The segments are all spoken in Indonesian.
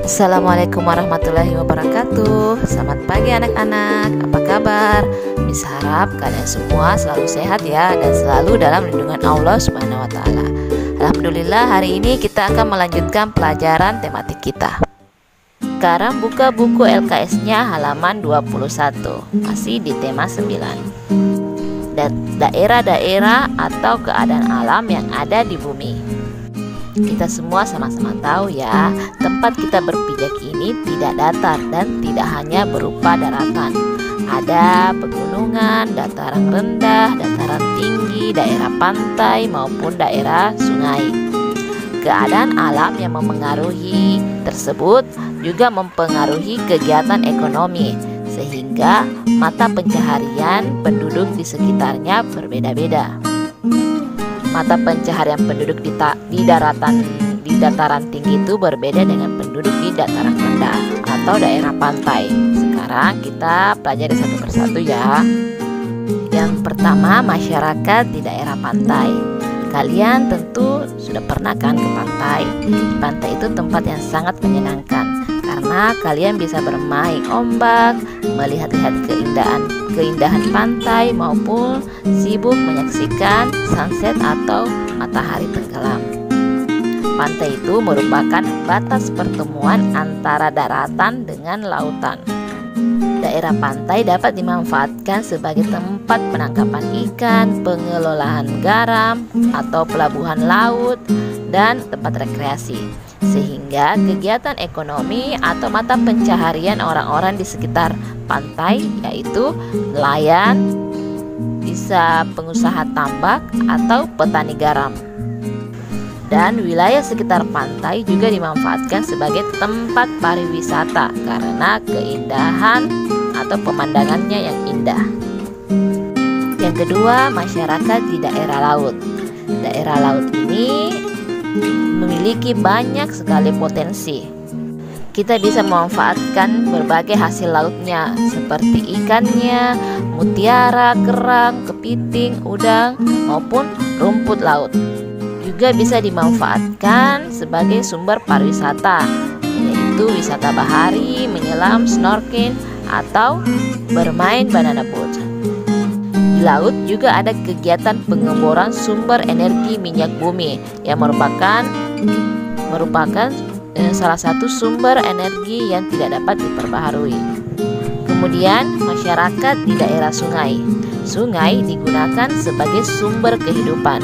Assalamualaikum warahmatullahi wabarakatuh. Selamat pagi anak-anak, apa kabar? Miss harap kalian semua selalu sehat ya, dan selalu dalam lindungan Allah Subhanahu wa Ta'ala. Alhamdulillah, hari ini kita akan melanjutkan pelajaran tematik kita. Sekarang buka buku LKS-nya halaman 21, masih di tema 9. Daerah-daerah atau keadaan alam yang ada di bumi. Kita semua sama-sama tahu ya, tempat kita berpijak ini tidak datar dan tidak hanya berupa daratan. Ada pegunungan, dataran rendah, dataran tinggi, daerah pantai maupun daerah sungai. Keadaan alam yang memengaruhi tersebut juga mempengaruhi kegiatan ekonomi, sehingga mata pencaharian penduduk di sekitarnya berbeda-beda. Mata pencaharian penduduk di dataran tinggi itu berbeda dengan penduduk di dataran rendah atau daerah pantai. Sekarang kita pelajari satu persatu ya. Yang pertama, masyarakat di daerah pantai. Kalian tentu sudah pernah kan ke pantai. Pantai itu tempat yang sangat menyenangkan karena kalian bisa bermain ombak, melihat-lihat keindahan pantai maupun sibuk menyaksikan sunset atau matahari tenggelam. Pantai itu merupakan batas pertemuan antara daratan dengan lautan. Daerah pantai dapat dimanfaatkan sebagai tempat penangkapan ikan, pengelolaan garam atau pelabuhan laut, dan tempat rekreasi. Sehingga kegiatan ekonomi atau mata pencaharian orang-orang di sekitar pantai yaitu nelayan, bisa pengusaha tambak atau petani garam. Dan wilayah sekitar pantai juga dimanfaatkan sebagai tempat pariwisata karena keindahan atau pemandangannya yang indah. Yang kedua, masyarakat di daerah laut. Daerah laut ini memiliki banyak sekali potensi. Kita bisa memanfaatkan berbagai hasil lautnya seperti ikannya, mutiara, kerang, kepiting, udang, maupun rumput laut. Juga bisa dimanfaatkan sebagai sumber pariwisata, yaitu wisata bahari, menyelam, snorkeling, atau bermain banana boat. Di laut juga ada kegiatan pengeboran sumber energi minyak bumi yang merupakan salah satu sumber energi yang tidak dapat diperbaharui. Kemudian, masyarakat di daerah sungai. Sungai digunakan sebagai sumber kehidupan.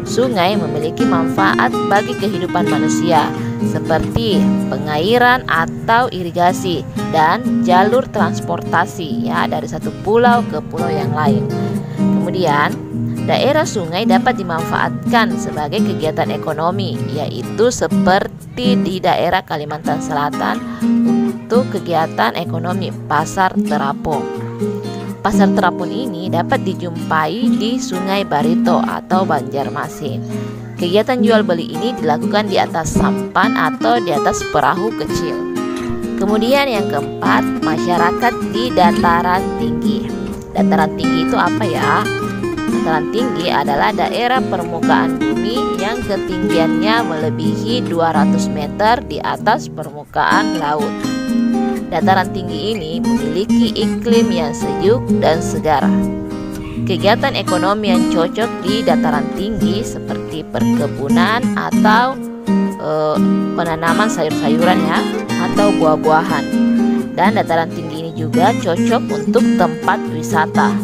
Sungai memiliki manfaat bagi kehidupan manusia seperti pengairan atau irigasi dan jalur transportasi ya dari satu pulau ke pulau yang lain. Kemudian, daerah sungai dapat dimanfaatkan sebagai kegiatan ekonomi, yaitu seperti di daerah Kalimantan Selatan untuk kegiatan ekonomi pasar terapung. Pasar terapung ini dapat dijumpai di Sungai Barito atau Banjarmasin. Kegiatan jual beli ini dilakukan di atas sampan atau di atas perahu kecil. Kemudian yang keempat, masyarakat di dataran tinggi. Dataran tinggi itu apa ya? Dataran tinggi adalah daerah permukaan bumi yang ketinggiannya melebihi 200 meter di atas permukaan laut. Dataran tinggi ini memiliki iklim yang sejuk dan segar. Kegiatan ekonomi yang cocok di dataran tinggi seperti perkebunan atau penanaman sayur-sayuran ya, atau buah-buahan. Dan dataran tinggi ini juga cocok untuk tempat wisata.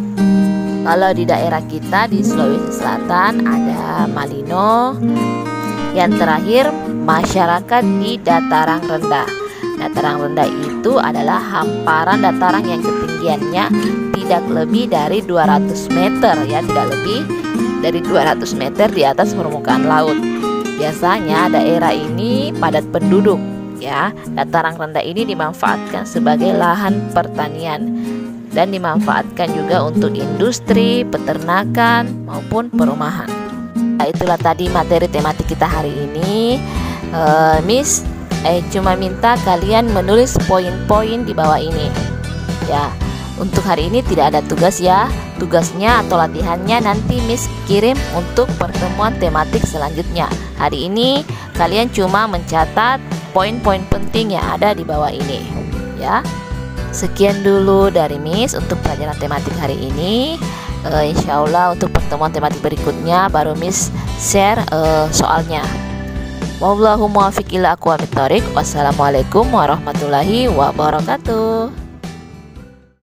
Kalau di daerah kita di Sulawesi Selatan ada Malino. Yang terakhir, masyarakat di dataran rendah. Dataran rendah itu adalah hamparan dataran yang ketinggiannya tidak lebih dari 200 meter ya, tidak lebih dari 200 meter di atas permukaan laut. Biasanya daerah ini padat penduduk ya. Dataran rendah ini dimanfaatkan sebagai lahan pertanian dan dimanfaatkan juga untuk industri, peternakan maupun perumahan. Nah, itulah tadi materi tematik kita hari ini. Miss cuma minta kalian menulis poin-poin di bawah ini ya. Untuk hari ini tidak ada tugas ya. Tugasnya atau latihannya nanti Miss kirim untuk pertemuan tematik selanjutnya. Hari ini kalian cuma mencatat poin-poin penting yang ada di bawah ini ya. Sekian dulu dari Miss untuk pelajaran tematik hari ini. Insya Allah untuk pertemuan tematik berikutnya baru Miss share soalnya. Wallahu muwaffiq ila aqwamit thoriq. Wassalamualaikum warahmatullahi wabarakatuh.